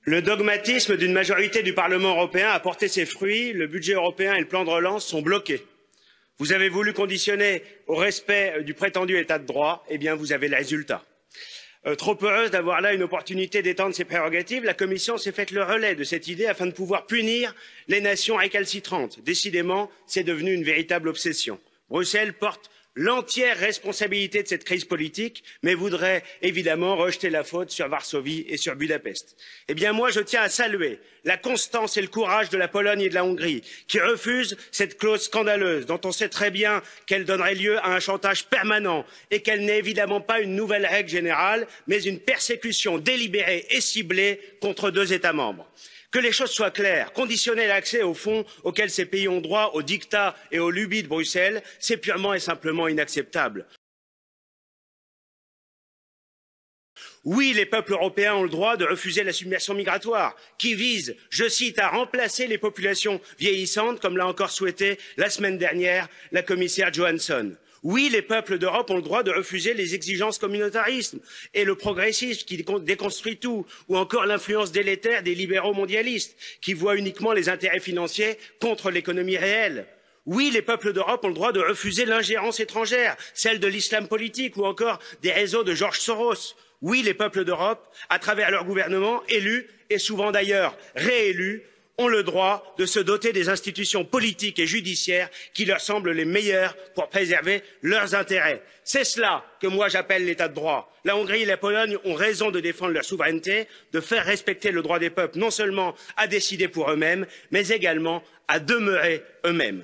Le dogmatisme d'une majorité du Parlement européen a porté ses fruits, le budget européen et le plan de relance sont bloqués. Vous avez voulu conditionner au respect du prétendu état de droit, eh bien vous avez le résultat. Trop heureuse d'avoir là une opportunité d'étendre ses prérogatives, la Commission s'est faite le relais de cette idée afin de pouvoir punir les nations récalcitrantes. Décidément, c'est devenu une véritable obsession. Bruxelles porte l'entière responsabilité de cette crise politique, mais voudrait évidemment rejeter la faute sur Varsovie et sur Budapest. Eh bien moi, je tiens à saluer la constance et le courage de la Pologne et de la Hongrie, qui refusent cette clause scandaleuse, dont on sait très bien qu'elle donnerait lieu à un chantage permanent et qu'elle n'est évidemment pas une nouvelle règle générale, mais une persécution délibérée et ciblée contre deux États membres. Que les choses soient claires, conditionner l'accès aux fonds auxquels ces pays ont droit aux diktats et aux lubies de Bruxelles, c'est purement et simplement inacceptable. Oui, les peuples européens ont le droit de refuser la submersion migratoire, qui vise, je cite, à remplacer les populations vieillissantes, comme l'a encore souhaité la semaine dernière la commissaire Johansson. Oui, les peuples d'Europe ont le droit de refuser les exigences communautaristes et le progressisme qui déconstruit tout, ou encore l'influence délétère des libéraux mondialistes qui voient uniquement les intérêts financiers contre l'économie réelle. Oui, les peuples d'Europe ont le droit de refuser l'ingérence étrangère, celle de l'islam politique ou encore des réseaux de George Soros. Oui, les peuples d'Europe, à travers leurs gouvernements élus et souvent d'ailleurs réélus, ont le droit de se doter des institutions politiques et judiciaires qui leur semblent les meilleures pour préserver leurs intérêts. C'est cela que moi j'appelle l'état de droit. La Hongrie et la Pologne ont raison de défendre leur souveraineté, de faire respecter le droit des peuples non seulement à décider pour eux-mêmes, mais également à demeurer eux-mêmes.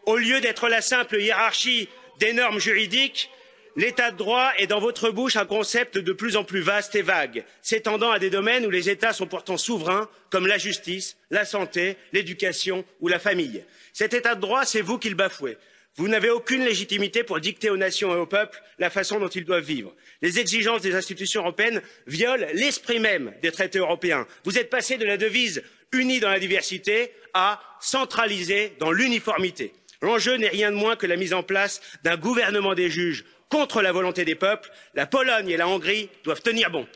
Au lieu d'être la simple hiérarchie des normes juridiques, l'état de droit est dans votre bouche un concept de plus en plus vaste et vague, s'étendant à des domaines où les États sont pourtant souverains, comme la justice, la santé, l'éducation ou la famille. Cet état de droit, c'est vous qui le bafouez. Vous n'avez aucune légitimité pour dicter aux nations et aux peuples la façon dont ils doivent vivre. Les exigences des institutions européennes violent l'esprit même des traités européens. Vous êtes passé de la devise unis dans la diversité à centralisés dans l'uniformité. L'enjeu n'est rien de moins que la mise en place d'un gouvernement des juges contre la volonté des peuples. La Pologne et la Hongrie doivent tenir bon.